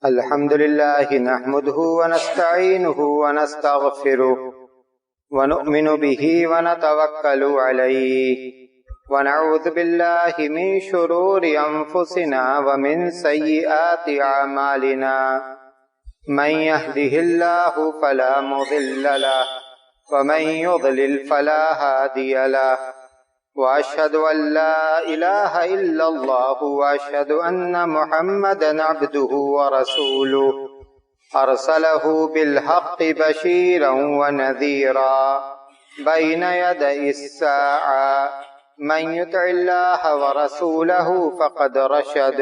الحمد لله نحمده ونستعينه ونستغفره ونؤمن به ونتوكل عليه ونعوذ بالله من شرور أنفسنا ومن سيئات أعمالنا من يهده الله فلا مضل له ومن يضلل فلا هادي له وأشهد أن لا إله إلا الله وأشهد أن محمدا عبده ورسوله أرسله بالحق بشيرا ونذيرا بين يدي الساعة من يطع الله ورسوله فقد رشد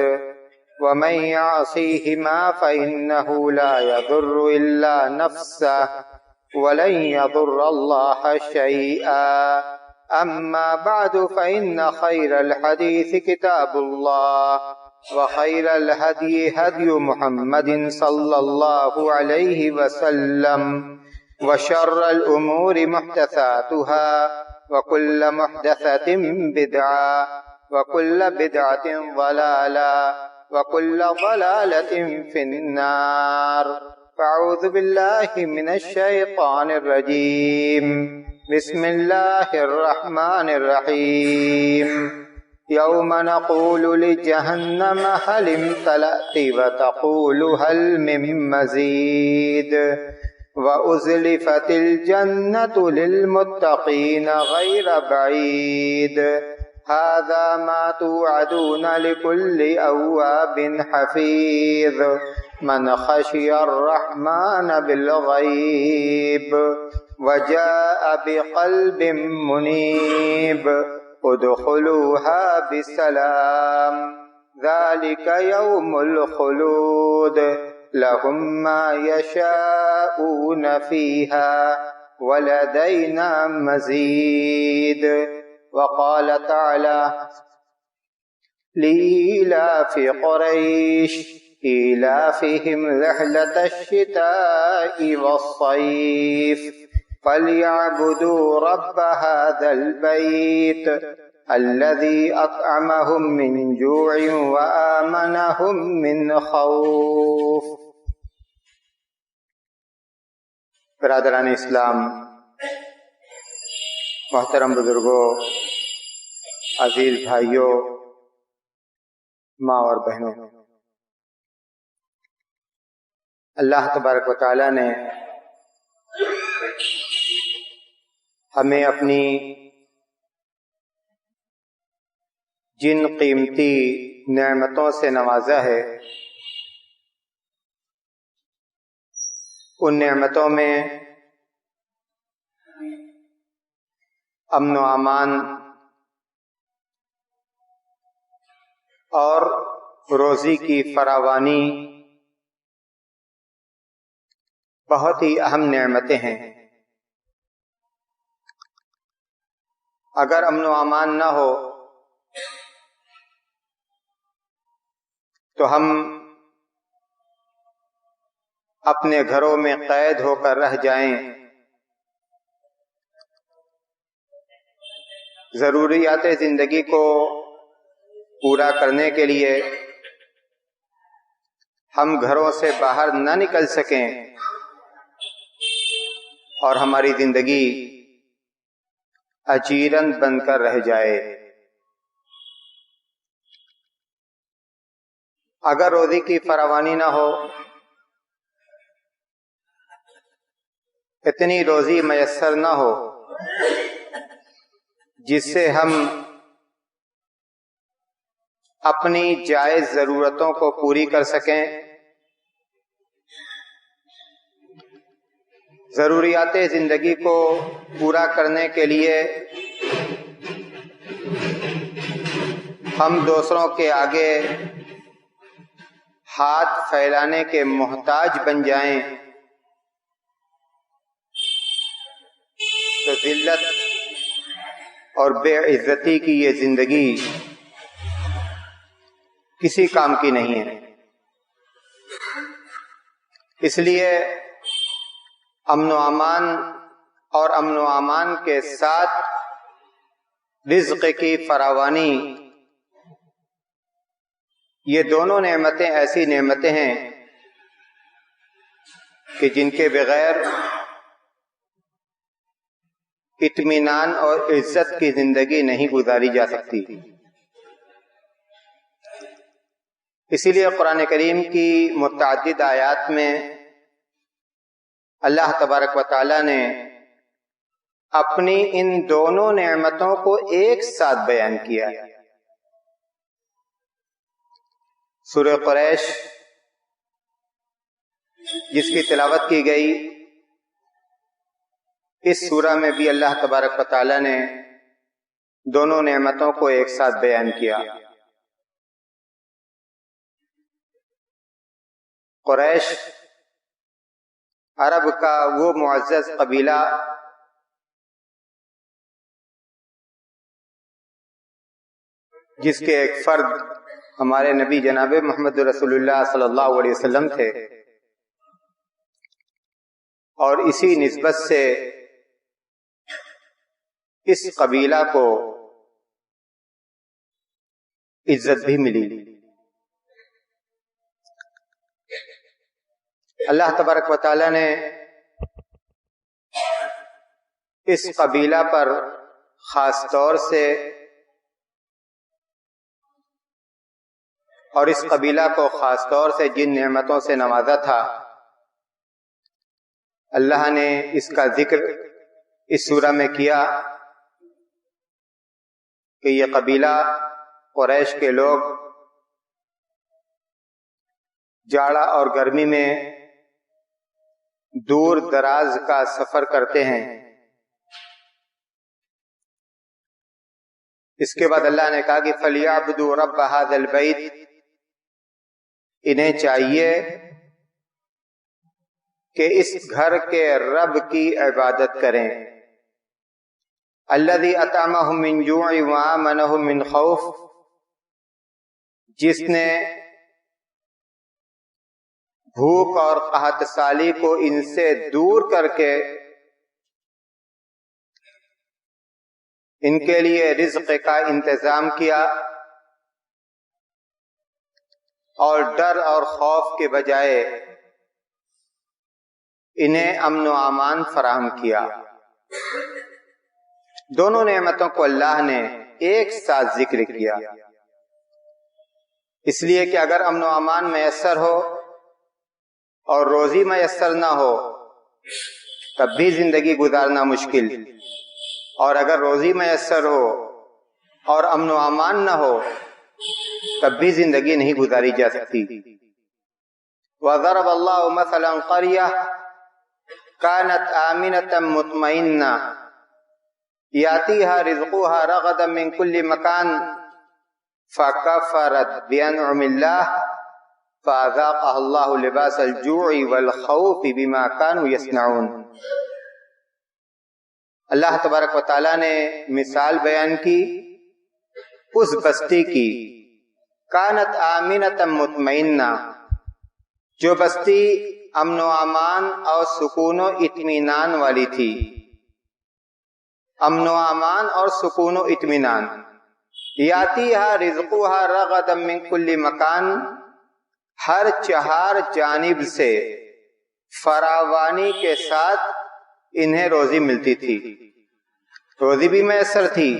ومن يعصيهما فإنه لا يضر إلا نفسه ولن يضر الله شيئا أما بعد فإن خير الحديث كتاب الله وخير الهدي هدي محمد صلى الله عليه وسلم وشر الأمور محدثاتها وكل محدثة بدعة وكل بدعة ضلالة وكل ضلالة في النار. فأعوذ بالله من الشيطان الرجيم. بسم الله الرحمن الرحيم. يوم نقول لجهنم هل امتلأت وتقول هل من مزيد وأزلفت الجنة للمتقين غير بعيد هذا ما توعدون لكل أواب حفيظ من خشي الرحمن بالغيب وجاء بقلب منيب ادخلوها بسلام ذلك يوم الخلود لهم ما يشاءون فيها ولدينا مزيد. وقال تعالى لإيلاف قريش إيلافهم رحلة الشتاء والصيف فليعبدوا رب هذا البيت الذي أطعمهم من جوع وآمنهم من خوف. برادران اسلام، محترم بزرگوں، عزیز بھائیوں، ماں اور بہنوں، اللہ تبارک و تعالی نے ہمیں اپنی جن قیمتی نعمتوں سے نوازا ہے، ان نعمتوں میں امن و امان اور روزی کی فراوانی بہت ہی اہم نعمتیں ہیں۔ اگر امن و امان نہ ہو تو ہم اپنے گھروں میں قید ہو کر رہ جائیں، ضروریات زندگی کو پورا کرنے کے لیے ہم گھروں سے باہر نہ نکل سکیں اور ہماری زندگی اجیرن بن کر رہ جائے۔ اگر روزی کی فراوانی نہ ہو، اتنی روزی میسر نہ ہو جس سے ہم اپنی جائز ضرورتوں کو پوری کر سکیں، ضروریات زندگی کو پورا کرنے کے لیے ہم دوسروں کے آگے ہاتھ پھیلانے کے محتاج بن جائیں، تو ذلت اور بے عزتی کی یہ زندگی کسی کام کی نہیں ہے۔ اس لیے امن و امان اور امن و امان کے ساتھ رزق کی فراوانی، یہ دونوں نعمتیں ایسی نعمتیں ہیں کہ جن کے بغیر اطمینان اور عزت کی زندگی نہیں گزاری جا سکتی۔ اسی لیے قرآن کریم کی متعدد آیات میں اللہ تبارک و تعالی نے اپنی ان دونوں نعمتوں کو ایک ساتھ بیان کیا۔ سورہ قریش جس کی تلاوت کی گئی، اس سورہ میں بھی اللہ تبارک و تعالی نے دونوں نعمتوں کو ایک ساتھ بیان کیا۔ قریش عرب کا وہ معزز قبیلہ جس کے ایک فرد ہمارے نبی جناب محمد رسول اللہ صلی اللہ علیہ وسلم تھے، اور اسی نسبت سے اس قبیلہ کو عزت بھی ملی۔ اللہ تبارک و تعالی نے اس قبیلہ پر خاص طور سے اور اس قبیلہ کو خاص طور سے جن نعمتوں سے نوازا تھا، اللہ نے اس کا ذکر اس سورہ میں کیا کہ یہ قبیلہ قریش کے لوگ جاڑا اور گرمی میں دور دراز کا سفر کرتے ہیں۔ اس کے بعد اللہ نے کہا کہ فَلْيَعْبُدُوا رَبَّ هَذَا الْبَيْتِ، انہیں چاہیے کہ اس گھر کے رب کی عبادت کریں۔ الذی اطعمہم من جوع وآمنہم من خوف، جس نے بھوک اور قحط سالی کو ان سے دور کر کے ان کے لیے رزق کا انتظام کیا، اور ڈر اور خوف کے بجائے انہیں امن و امان فراہم کیا۔ دونوں نعمتوں کو اللہ نے ایک ساتھ ذکر کیا، اس لیے کہ اگر امن و امان میسر ہو اور روزی میسر نہ ہو تب بھی زندگی گزارنا مشکل، اور اگر روزی میسر ہو اور امن و امان نہ ہو تب بھی زندگی نہیں گزاری جا سکتی۔ وَضَرَبَ اللَّهُ مَثَلًا قَرْيَةً كَانَتْ آمِنَةً مُطْمَئِنَّةً يَأْتِيهَا رِزْقُهَا رَغَدًا مِنْ كُلِّ مَكَانٍ فَكَفَرَتْ بِأَنْعُمِ اللَّهِ فَأَذَاقَهَا اللَّهُ لِبَاسَ الْجُوعِ وَالْخَوْفِ بِمَا كَانُوا يَصْنَعُونَ۔ اللہ تبارک و تعالی نے مثال بیان کی اس بستی کی، کانت آمنۃ مطمئنہ، جو بستی امن و امان اور سکون و اطمینان والی تھی۔ امن و امان اور سکون و اطمینان۔ یاتیہا رزقہا رغدا من کل مکان، ہر چہار جانب سے فراوانی کے ساتھ انہیں روزی ملتی تھی، روزی بھی میسر تھی،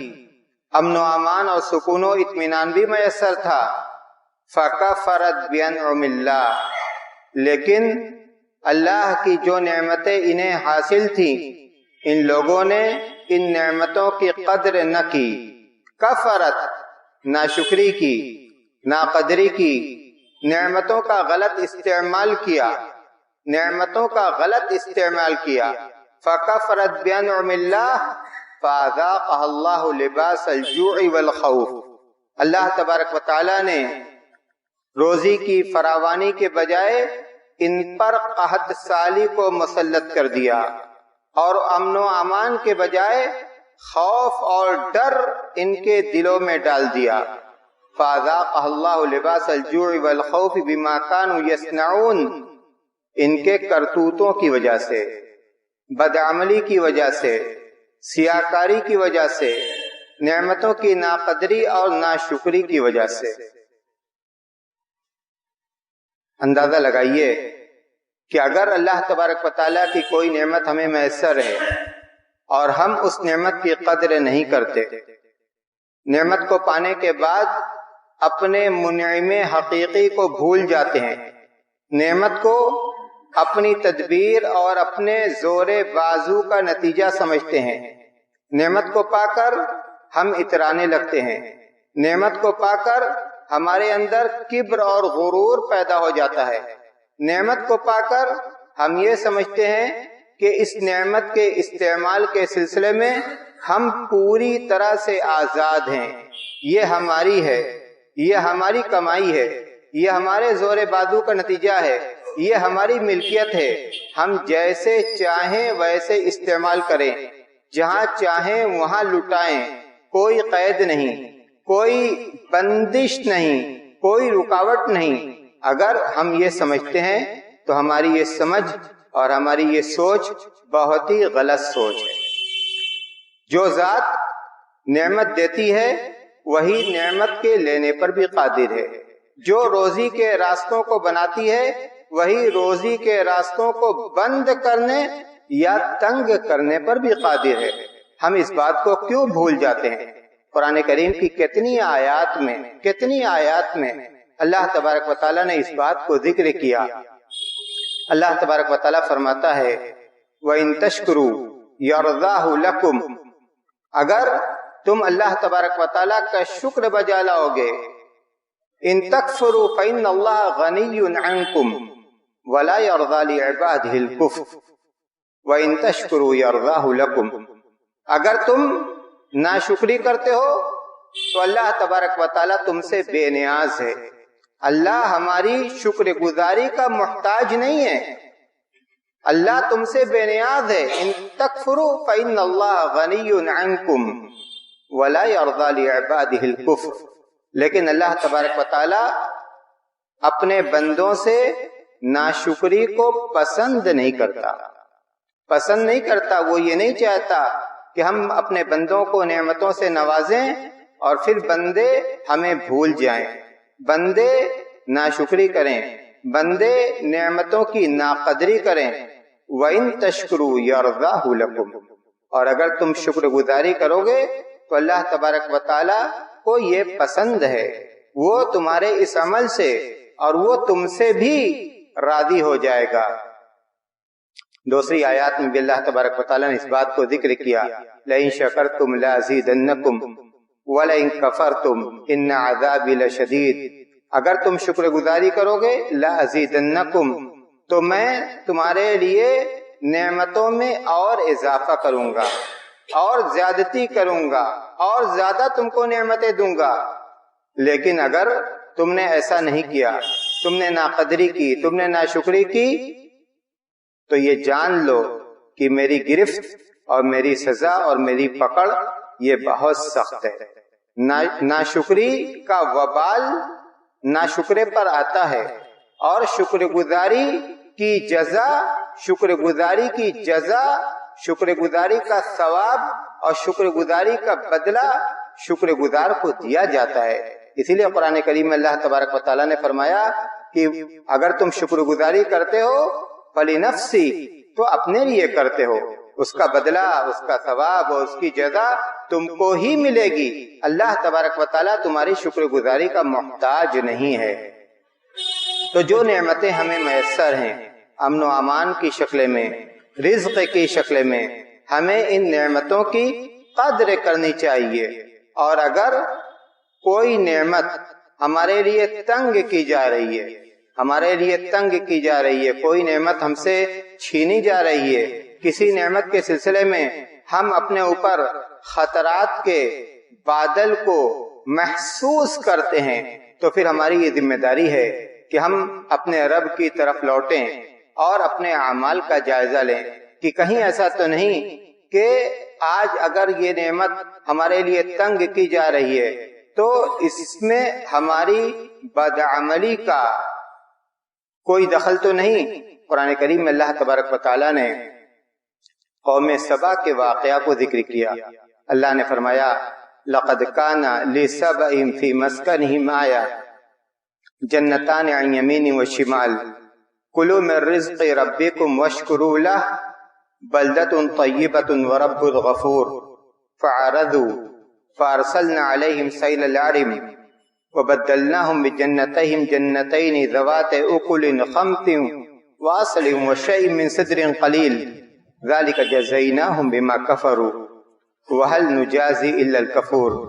امن و امان اور سکون و اطمینان بھی میسر تھا۔ فَكَفَرَتْ بِأَنْعُمِ اللَّهِ، لیکن اللہ کی جو نعمتیں انہیں حاصل تھیں ان لوگوں نے ان نعمتوں کی قدر نہ کی۔ کفرت، ناشکری کی، ناقدری کی، نعمتوں کا غلط استعمال کیا، نعمتوں کا غلط استعمال کیا۔ فَكَفَرَتْ بِأَنْعُمِ اللَّهِ فَأَذَاقَهَا اللَّهُ لِبَاسَ الْجُوعِ وَالْخَوْفِ، اللہ تبارک و تعالی نے روزی کی فراوانی کے بجائے ان پر قحط سالی کو مسلط کر دیا، اور امن و امان کے بجائے خوف اور ڈر ان کے دلوں میں ڈال دیا۔ فَأَذَاقَهَا اللَّهُ لِبَاسَ الْجُوعِ وَالْخَوْفِ بِمَا كَانُوا يَصْنَعُونَ، ان کے کرتوتوں کی وجہ سے، بدعملی کی وجہ سے، سیاکاری کی وجہ سے، نعمتوں کی ناقدری اور ناشکری کی وجہ سے۔ اندازہ لگائیے کہ اگر اللہ تبارک و تعالیٰ کی کوئی نعمت ہمیں میسر ہے اور ہم اس نعمت کی قدر نہیں کرتے، نعمت کو پانے کے بعد اپنے منعم حقیقی کو بھول جاتے ہیں، نعمت کو اپنی تدبیر اور اپنے زور بازو کا نتیجہ سمجھتے ہیں، نعمت کو پا کر ہم اترانے لگتے ہیں، نعمت کو پا کر ہمارے اندر کبر اور غرور پیدا ہو جاتا ہے، نعمت کو پا کر ہم یہ سمجھتے ہیں کہ اس نعمت کے استعمال کے سلسلے میں ہم پوری طرح سے آزاد ہیں، یہ ہماری ہے، یہ ہماری کمائی ہے، یہ ہمارے زور بازو کا نتیجہ ہے، یہ ہماری ملکیت ہے، ہم جیسے چاہیں ویسے استعمال کریں، جہاں چاہیں وہاں لٹائیں، کوئی قید نہیں، کوئی بندش نہیں، کوئی رکاوٹ نہیں۔ اگر ہم یہ سمجھتے ہیں تو ہماری یہ سمجھ اور ہماری یہ سوچ بہت ہی غلط سوچ ہے۔ جو ذات نعمت دیتی ہے وہی نعمت کے لینے پر بھی قادر ہے، جو روزی کے راستوں کو بناتی ہے وہی روزی کے راستوں کو بند کرنے یا تنگ کرنے پر بھی قادر ہے۔ ہم اس بات کو کیوں بھول جاتے ہیں؟ قرآن کریم کی کتنی آیات میں اللہ تبارک و تعالیٰ نے اس بات کو ذکر کیا۔ اللہ تبارک و تعالیٰ فرماتا ہے وَإِن تَشْكُرُوا يَرْضَاهُ لَكُمْ، اگر تم اللہ تبارک و تعالیٰ کا شکر بجا لاؤ گے، ان تکفروا فإن اللہ غنی عنکم ولا یرضی لعبادہ الکفر وإن تشکروا یرضاہ لکم، اگر تم ناشکری کرتے ہو تو اللہ تبارک و تعالیٰ تم سے بے نیاز ہے، اللہ ہماری شکر گزاری کا محتاج نہیں ہے، اللہ تم سے بے نیاز ہے۔ ان تکفروا فإن اللہ غنی عنکم ولا یرضی لعبادہ الکفر، لیکن اللہ تبارک و تعالیٰ اپنے بندوں سے ناشکری کو پسند نہیں کرتا، وہ یہ نہیں چاہتا کہ ہم اپنے بندوں کو نعمتوں سے نوازیں اور پھر بندے ہمیں بھول جائیں، بندے ناشکری کریں، بندے نعمتوں کی ناقدری کریں۔ وَإِن تَشْكُرُوا يَرْضَاهُ لَكُمْ، اور اگر تم شکر گزاری کرو گے تو اللہ تبارک و تعالیٰ کو یہ پسند ہے، وہ تمہارے اس عمل سے اور وہ تم سے بھی راضی ہو جائے گا۔ دوسری آیات میں بھی اللہ تبارک و تعالیٰ نے اس بات کو ذکر کیا لَإِن شَكَرْتُمْ لَأَزِيدَنَّكُمْ وَلَئِن كَفَرْتُمْ إِنَّ عَذَابِي لَشَدِيدٌ، اگر تم شکر گزاری کرو گے لَأَزِيدَنَّكُمْ، تو میں تمہارے لیے نعمتوں میں اور اضافہ کروں گا اور زیادتی کروں گا اور زیادہ تم کو نعمتیں دوں گا۔ لیکن اگر تم نے ایسا نہیں کیا، تم نے ناقدری کی، تم نے ناشکری کی، تو یہ جان لو کہ میری گرفت اور میری سزا اور میری پکڑ یہ بہت سخت ہے۔ ناشکری کا وبال ناشکرے پر آتا ہے، اور شکر گزاری کی جزا، شکر گزاری کی جزا، شکر گزاری کا ثواب اور شکر گزاری کا بدلہ شکر گزار کو دیا جاتا ہے۔ اسی لیے قرآن کریم میں اللہ تبارک و تعالیٰ نے فرمایا کہ اگر تم شکر گزاری کرتے ہو فَلِنَفْسِي، تو اپنے لیے کرتے ہو، اس کا بدلہ، اس کا ثواب اور اس کی جزا تم کو ہی ملے گی۔ اللہ تبارک و تعالیٰ تمہاری شکر گزاری کا محتاج نہیں ہے۔ تو جو نعمتیں ہمیں میسر ہیں امن و امان کی شکل میں، رزق کی شکل میں، ہمیں ان نعمتوں کی قدر کرنی چاہیے، اور اگر کوئی نعمت ہمارے لیے تنگ کی جا رہی ہے، کوئی نعمت ہم سے چھینی جا رہی ہے، کسی نعمت کے سلسلے میں ہم اپنے اوپر خطرات کے بادل کو محسوس کرتے ہیں، تو پھر ہماری یہ ذمہ داری ہے کہ ہم اپنے رب کی طرف لوٹیں اور اپنے اعمال کا جائزہ لیں کہ کہیں ایسا تو نہیں کہ آج اگر یہ نعمت ہمارے لیے تنگ کی جا رہی ہے تو اس میں ہماری بدعملی کا کوئی دخل تو نہیں۔ قرآن کریم میں اللہ تبارک و تعالیٰ نے قوم سبا کے واقعہ کو ذکر کیا۔ اللہ نے فرمایا لَقَدْ كَانَ لِسَبَإٍ فِي مَسْكَنِهِمْ آیَةٌ جَنَّتَانِ عَنْ يَمِینٍ وَشِمَالٍ کلوا من رزق ربکم واشکروا لہ بلدۃ طیبۃ ورب غفور فعرضوا فارسلنا علیہم سیل العرم وبدلناهم بجنتیہم جنتین ذوات اکل خمط واصل وشیء من صدر قلیل ذلک جزیناہم بما کفروا وهل نجازی الا الکفور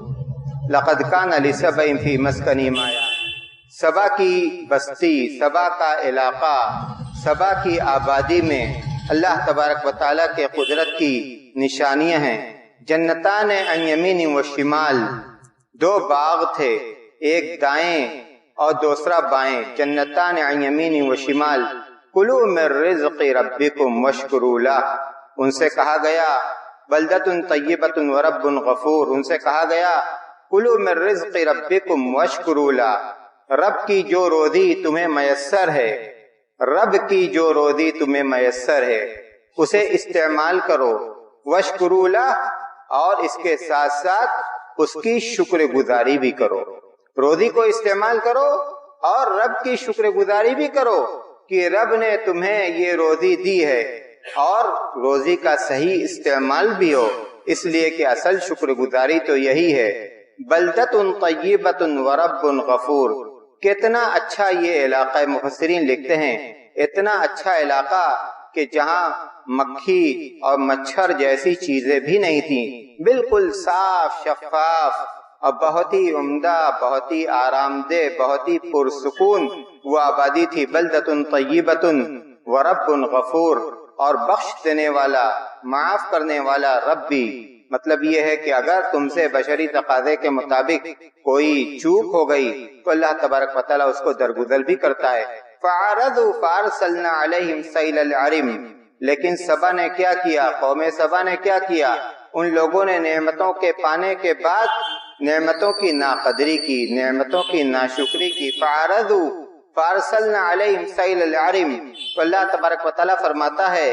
لقد کان لسبأ فی مسکنہم آیات. سبا کی بستی، سبا کا علاقہ، سبا کی آبادی میں اللہ تبارک و تعالیٰ کے قدرت کی نشانیاں ہیں. جنتان عن یمین و شمال، دو باغ تھے، ایک دائیں اور دوسرا بائیں. جنتان عن یمین و شمال کلوا من رزق ربکم واشکروا لہ. ان سے کہا گیا بلدۃ طیبۃ ورب غفور. ان سے کہا گیا کلوا من رزق ربکم واشکروا لہ. رب کی جو روزی تمہیں میسر ہے، رب کی جو روزی تمہیں میسر ہے اسے استعمال کرو. واشکروا لہ، اور اس کے ساتھ ساتھ اس کی شکر گزاری بھی کرو. روزی کو استعمال کرو اور رب کی شکر گزاری بھی کرو کہ رب نے تمہیں یہ روزی دی ہے، اور روزی کا صحیح استعمال بھی ہو. اس لیے کہ اصل شکر گزاری تو یہی ہے. بلدۃ طیبۃ ورب غفور. کتنا اچھا یہ علاقہ، مفسرین لکھتے ہیں اتنا اچھا علاقہ کہ جہاں مکھی اور مچھر جیسی چیزیں بھی نہیں تھیں، بالکل صاف شفاف اور بہت ہی عمدہ، بہت ہی آرام دہ، بہت ہی پرسکون وہ آبادی تھی. بلدۃ طیبۃ ورب غفور، اور بخش دینے والا، معاف کرنے والا رب بھی. مطلب یہ ہے کہ اگر تم سے بشری تقاضے کے مطابق کوئی چوک ہو گئی تو اللہ تبارک و تعالیٰ اس کو درگزر بھی کرتا ہے. فَعَرَضُوا فَأَرْسَلْنَا عَلَيْهِمْ سَيْلَ الْعَرِمِ. لیکن سبا نے کیا کیا؟ قوم سبا نے کیا کیا؟ ان لوگوں نے نعمتوں کے پانے کے بعد نعمتوں کی ناقدری کی، نعمتوں کی ناشکری کی. فَعَرَضُوا فَأَرْسَلْنَا عَلَيْهِمْ سَيْلَ الْعَرِمِ. تو اللہ تبارک و تعالیٰ فرماتا ہے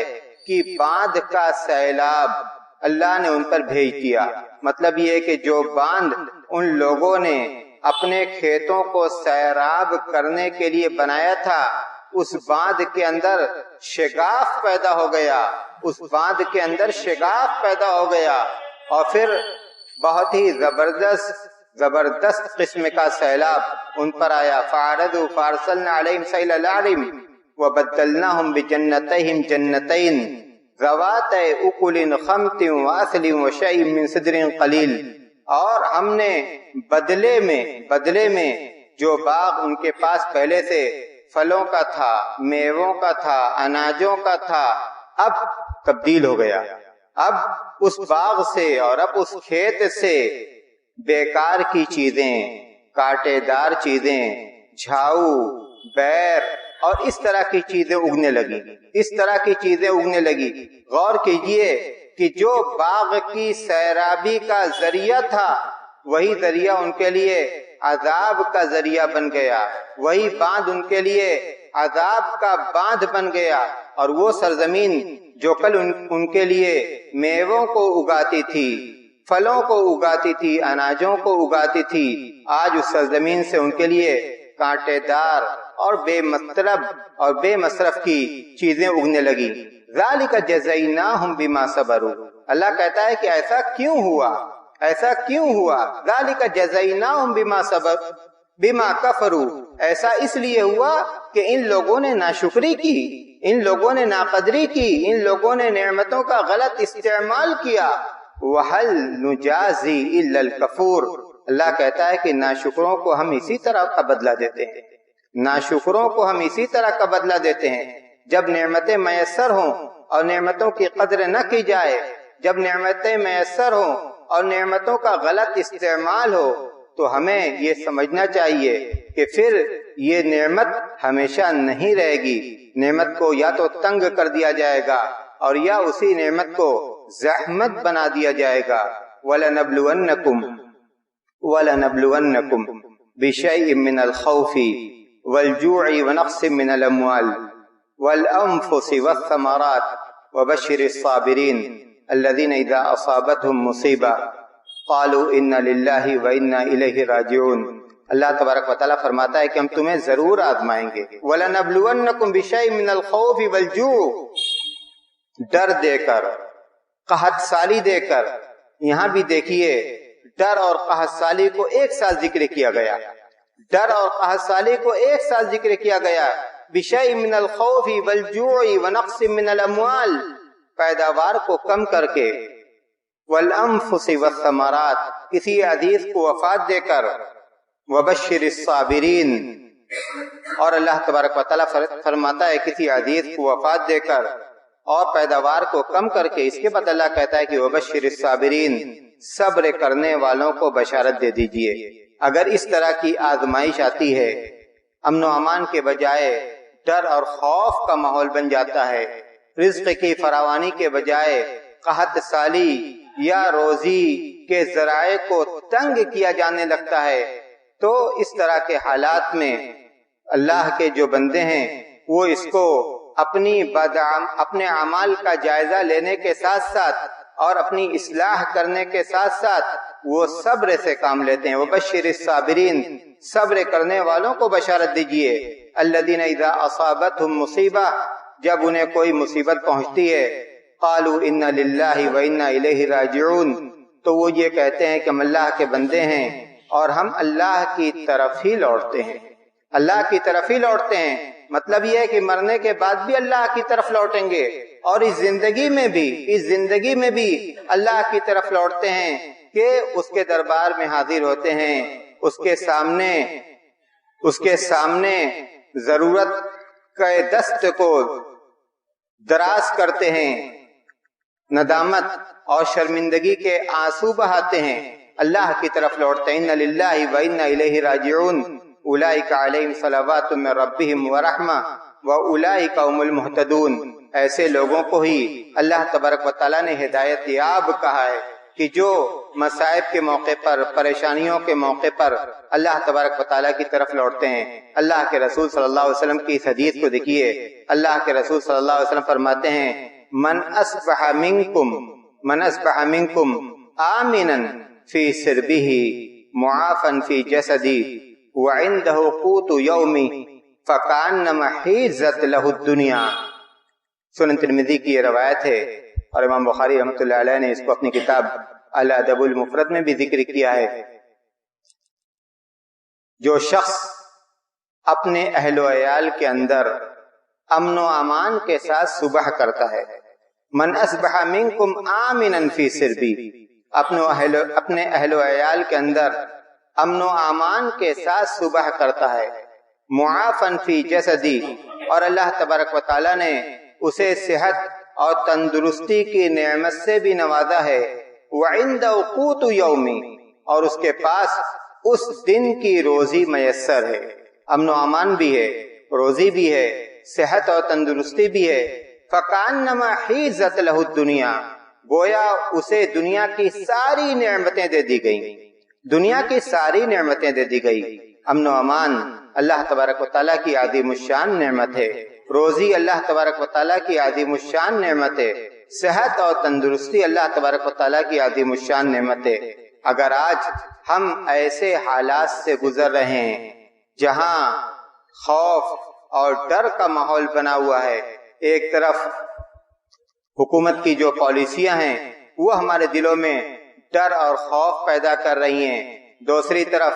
کہ باندھ کا سیلاب اللہ نے ان پر بھیج دیا. مطلب یہ ہے کہ جو باندھ ان لوگوں نے اپنے کھیتوں کو سیراب کرنے کے لیے بنایا تھا، اس باندھ کے اندر شگاف پیدا ہو گیا، اس باندھ کے اندر شگاف پیدا ہو گیا، اور پھر بہت ہی زبردست قسم کا سیلاب ان پر آیا. فَعَرَضُوا فَأَرْسَلْنَا عَلَيْهِمْ سَيْلَ الْعَرِمِ وَبَدَّلْنَاهُمْ بِجَنَّتَيْهِمْ جَنَّتَيْنِ ذوات اکل خمط واصل وشیء من صدر قلیل. اور ہم نے بدلے میں جو باغ ان کے پاس پہلے سے پھلوں کا تھا، میووں کا تھا، اناجوں کا تھا، اب تبدیل ہو گیا. اب اس باغ سے اور اب اس کھیت سے بیکار کی چیزیں، کانٹے دار چیزیں، جھاؤ، بیر اور اس طرح کی چیزیں اگنے لگی، اس طرح کی چیزیں اگنے لگی. غور کیجئے کہ جو باغ کی سیرابی کا ذریعہ تھا وہی ذریعہ ان کے لیے عذاب کا ذریعہ بن گیا، وہی باندھ ان کے لیے عذاب کا باندھ بن گیا. اور وہ سرزمین جو کل ان کے لیے میووں کو اگاتی تھی، پھلوں کو اگاتی تھی، اناجوں کو اگاتی تھی، آج اس سرزمین سے ان کے لیے کانٹے دار اور بے مطلب اور بے مصرف کی چیزیں اگنے لگی. ذالک جزیناہم بما صبروا. اللہ کہتا ہے کہ ایسا کیوں ہوا، ایسا کیوں ہوا؟ ذالک جزیناہم بما صبروا بما کفروا. ایسا اس لیے ہوا کہ ان لوگوں نے ناشکری کی، ان لوگوں نے ناقدری کی، ان لوگوں نے نعمتوں کا غلط استعمال کیا. وَهَلْ نُجَازِي إِلَّا الْكَفُورَ. اللہ کہتا ہے کہ ناشکروں کو ہم اسی طرح کا بدلہ دیتے ہیں، ناشکروں کو ہم اسی طرح کا بدلہ دیتے ہیں. جب نعمتیں میسر ہوں اور نعمتوں کی قدر نہ کی جائے، جب نعمتیں میسر ہوں اور نعمتوں کا غلط استعمال ہو، تو ہمیں یہ سمجھنا چاہیے کہ پھر یہ نعمت ہمیشہ نہیں رہے گی. نعمت کو یا تو تنگ کر دیا جائے گا اور یا اسی نعمت کو زحمت بنا دیا جائے گا. وَلَنَبْلُوَنَّكُمْ بِشَيْءٍ مِّنَ الْخَوْفِ وَالْجُوعِ وَنَقْصٍ مِّنَ الْأَمْوَالِ وَالْأَنفُسِ وَالثَّمَرَاتِ وَبَشِّرِ الصَّابِرِينَ الَّذِينَ إِذَا أَصَابَتْهُمْ مُصِيبَةٌ قَالُوا إِنَّا لِلَّهِ وَإِنَّا إِلَيْهِ رَاجِعُونَ اللہ تبارک و تعالیٰ فرماتا ہے کہ ہم تمہیں ضرور آزمائیں گے. وَلَنَبْلُوَنَّكُمْ بِشَيْءٍ مِّنَ الْخَوْفِ وَالْجُوعِ، ڈر دے کر، قحط سالی دے کر. یہاں بھی دیکھیے ڈر اور قحط سالی کو ایک ساتھ ذکر کیا گیا، ڈر اور قحط سالی کو ایک ساتھ ذکر کیا گیا. بِشَيْءٍ مِّنَ الْخَوْفِ وَالْجُوعِ وَنَقْصٍ مِّنَ الْأَمْوَالِ، پیداوار کو کم کر کے، وَالْأَنفُسِ وَالثَّمَرَاتِ، کسی عزیز کو وفات دے کر، وَبَشِّرِ الصَّابِرِينَ، اور اللہ تبارک و تعالیٰ فرماتا ہے کسی عزیز کو وفات دے کر اور پیداوار کو کم کر کے. اس کے بعد اللہ کہتا ہے کہ وَبَشِّرِ الصَّابِرِينَ، صبر کرنے والوں کو بشارت دے دیجئے. اگر اس طرح کی آزمائش آتی ہے، امن و امان کے بجائے ڈر اور خوف کا ماحول بن جاتا ہے، رزق کی فراوانی کے بجائے قحط سالی یا روزی کے ذرائع کو تنگ کیا جانے لگتا ہے، تو اس طرح کے حالات میں اللہ کے جو بندے ہیں وہ اس کو اپنے اعمال کا جائزہ لینے کے ساتھ ساتھ اور اپنی اصلاح کرنے کے ساتھ ساتھ وہ صبر سے کام لیتے ہیں. وَبَشِّرِ الصَّابِرِينَ، صبر کرنے والوں کو بشارت دیجئے. الَّذِينَ إِذَا أَصَابَتْهُمْ مُصِیبَةٌ، جب انہیں کوئی مصیبت پہنچتی ہے، قَالُوا إِنَّا لِلَّهِ وَإِنَّا إِلَيْهِ رَاجِعُونَ، تو وہ یہ کہتے ہیں کہ ہم اللہ کے بندے ہیں اور ہم اللہ کی طرف ہی لوٹتے ہیں، اللہ کی طرف ہی لوٹتے ہیں. مطلب یہ ہے کہ مرنے کے بعد بھی اللہ کی طرف لوٹیں گے، اور اس زندگی میں بھی اللہ کی طرف لوٹتے ہیں کہ اس کے دربار میں حاضر ہوتے ہیں، اس کے سامنے ضرورت کے دست کو دراز کرتے ہیں، ندامت اور شرمندگی کے آنسو بہاتے ہیں، اللہ کی طرف لوٹتے ہیں. اِنَّ لِلَّهِ وَإِنَّا إِلَيْهِ رَاجِعُونَ اولئک علیہم صلوات من ربہم ورحمہ واولئک هم المہتدون. ایسے لوگوں کو ہی اللہ تبارک و تعالیٰ نے ہدایت یاب کہا ہے کہ جو مصائب کے موقع پر، پریشانیوں کے موقع پر اللہ تبارک و تعالیٰ کی طرف لوٹتے ہیں. اللہ کے رسول صلی اللہ علیہ وسلم کی اس حدیث کو دیکھیے. اللہ کے رسول صلی اللہ علیہ وسلم فرماتے ہیں من اصبح منکم آمنا فی سربہ معافا فی جسدی وعنده قوت یومی فکانما حیزت لہ الدنیا. سنن ترمذی کی یہ روایت ہے اور امام بخاری رحمۃ اللہ علیہ نے اس کو اپنی کتاب الادب المفرد میں بھی ذکر کیا ہے. جو شخص اپنے اہل و عیال کے اندر امن و امان کے ساتھ صبح کرتا ہے، من اصبح منکم آمنا فی سربی، اپنے اہل و عیال کے اندر امن و امان کے ساتھ صبح کرتا ہے، معافن فی جسدی، اور اللہ تبارک و تعالیٰ نے اسے صحت اور تندرستی کی نعمت سے بھی نوازا ہے، وعنده قوت یومی، اور اس کے پاس اس دن کی روزی میسر ہے. امن و امان بھی ہے، روزی بھی ہے، صحت اور تندرستی بھی ہے. فکانما حیزت لہ الدنیا، گویا اسے دنیا کی ساری نعمتیں دے دی گئیں، دنیا کی ساری نعمتیں دے دی گئی. امن و امان اللہ تبارک و تعالیٰ کی عظیم الشان نعمت ہے، روزی اللہ تبارک و تعالیٰ کی عظیم الشان نعمت ہے، صحت اور تندرستی اللہ تبارک و تعالیٰ کی عظیم الشان نعمت ہے. اگر آج ہم ایسے حالات سے گزر رہے ہیں جہاں خوف اور ڈر کا ماحول بنا ہوا ہے، ایک طرف حکومت کی جو پالیسیاں ہیں وہ ہمارے دلوں میں ڈر اور خوف پیدا کر رہی ہیں، دوسری طرف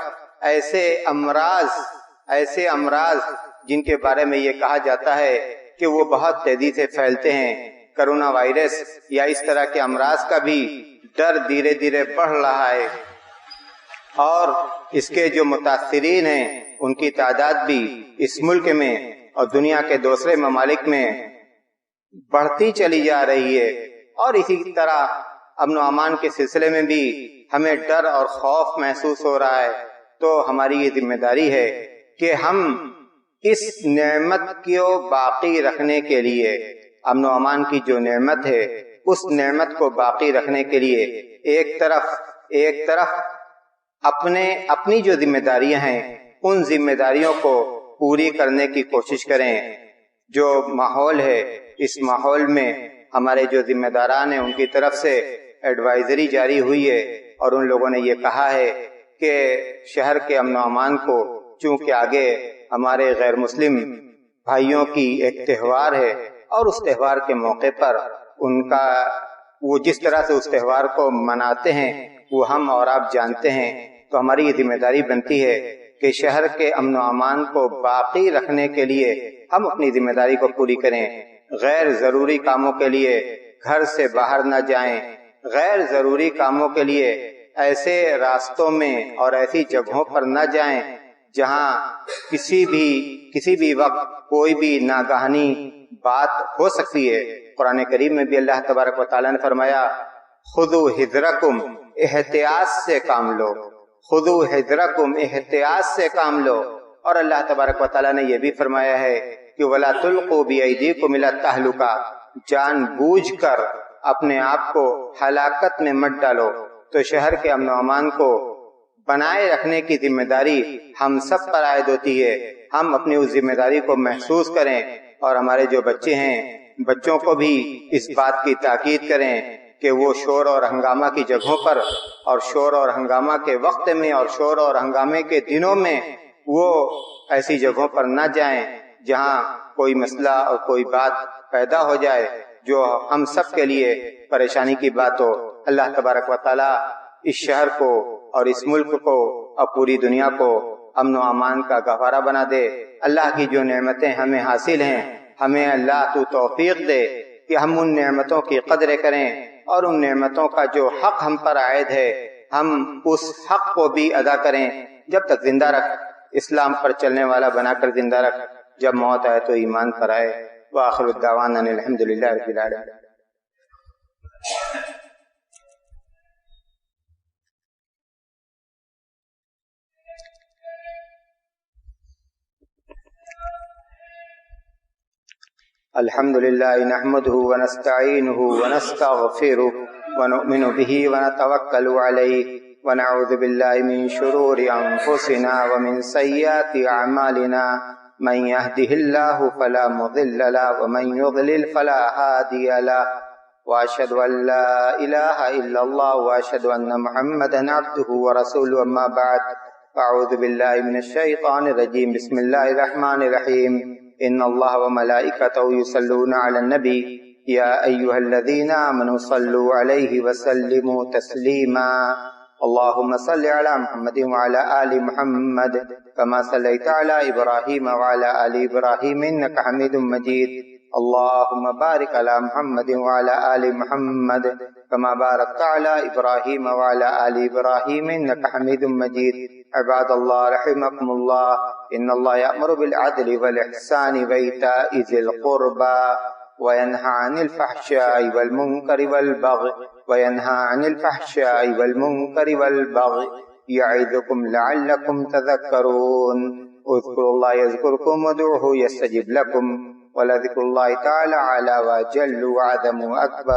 ایسے امراض جن کے بارے میں یہ کہا جاتا ہے کہ وہ بہت تیزی سے پھیلتے ہیں، کرونا وائرس یا اس طرح کے امراض کا بھی ڈر دھیرے دھیرے بڑھ رہا ہے، اور اس کے جو متاثرین ہیں ان کی تعداد بھی اس ملک میں اور دنیا کے دوسرے ممالک میں بڑھتی چلی جا رہی ہے. اور اسی طرح امن و امان کے سلسلے میں بھی ہمیں ڈر اور خوف محسوس ہو رہا ہے. تو ہماری یہ ذمہ داری ہے کہ ہم اس نعمت کو باقی رکھنے کے لیے، امن و امان کی جو نعمت ہے اس نعمت کو باقی رکھنے کے لیے ایک طرف اپنی جو ذمہ داریاں ہیں ان ذمہ داریوں کو پوری کرنے کی کوشش کریں. جو ماحول ہے اس ماحول میں ہمارے جو ذمہ داران ہیں ان کی طرف سے ایڈوائزری جاری ہوئی ہے اور ان لوگوں نے یہ کہا ہے کہ شہر کے امن و امان کو، چونکہ آگے ہمارے غیر مسلم بھائیوں کی ایک تہوار ہے اور اس تہوار کے موقع پر ان کا وہ جس طرح سے اس تہوار کو مناتے ہیں وہ ہم اور آپ جانتے ہیں، تو ہماری یہ ذمہ داری بنتی ہے کہ شہر کے امن و امان کو باقی رکھنے کے لیے ہم اپنی ذمہ داری کو پوری کریں، غیر ضروری کاموں کے لیے گھر سے باہر نہ جائیں، غیر ضروری کاموں کے لیے ایسے راستوں میں اور ایسی جگہوں پر نہ جائیں جہاں کسی بھی وقت کوئی بھی ناگہانی بات ہو سکتی ہے۔ قرآن کریم میں بھی اللہ تبارک و تعالیٰ نے فرمایا خذوا حذرکم، احتیاط سے کام لو، خذوا حذرکم، احتیاط سے کام لو۔ اور اللہ تبارک و تعالیٰ نے یہ بھی فرمایا ہے کہ ولا تلقوا بایدیکم الی التہلکہ، جان بوجھ کر اپنے آپ کو ہلاکت میں مت ڈالو۔ تو شہر کے امن و امان کو بنائے رکھنے کی ذمہ داری ہم سب پر عائد ہوتی ہے، ہم اپنی اس ذمہ داری کو محسوس کریں اور ہمارے جو بچے ہیں بچوں کو بھی اس بات کی تاکید کریں کہ وہ شور اور ہنگامہ کی جگہوں پر اور شور اور ہنگامہ کے وقت میں اور شور اور ہنگامے کے دنوں میں وہ ایسی جگہوں پر نہ جائیں جہاں کوئی مسئلہ اور کوئی بات پیدا ہو جائے جو ہم سب کے لیے پریشانی کی بات ہو۔ اللہ تبارک و تعالیٰ اس شہر کو اور اس ملک کو اور پوری دنیا کو امن و امان کا گہوارہ بنا دے۔ اللہ کی جو نعمتیں ہمیں حاصل ہیں ہمیں اللہ تو توفیق دے کہ ہم ان نعمتوں کی قدر کریں اور ان نعمتوں کا جو حق ہم پر عائد ہے ہم اس حق کو بھی ادا کریں۔ جب تک زندہ رکھ، اسلام پر چلنے والا بنا کر زندہ رکھ، جب موت آئے تو ایمان پر آئے۔ وآخر الدعوانا الحمدللہ رب العالمین۔ الحمد للہ نحمده ونستعینه ونستغفره ونؤمن به ونتوکل علیہ ونعوذ باللہ من شرور انفسنا ومن سیئات اعمالنا من يهده الله فلا مضل له ومن يضلل فلا هادي له واشهد ان لا اله الا الله واشهد ان محمدا عبده ورسوله اما بعد اعوذ باللہ من الشیطان الرجیم بسم اللہ الرحمن الرحیم ان اللہ وملائکتہ یصلون علی النبی یا ایہا الذین آمنوا صلوا علیہ وسلموا تسلیما اللہم صل علی محمد وعلی آل محمد کما صلیت علی ابراہیم وعلی آل ابراہیم انکا حمید مجید اللہم بارک علی محمد وعلی آل محمد کما بارکت علی ابراہیم وعلی آل ابراہیم انکا حمید مجید عباد اللہ رحمکم اللہ ان اللہ یأمر بالعدل والاحسان وایتاء ذی القربى وینہی عن الفحشاء والمنکر والبغی یعظکم لعلکم تذکرون اذکروا اللہ یذکرکم وادعوہ یستجب لکم ولذکر اللہ تعالی اعلی واجل واعظم واکبر۔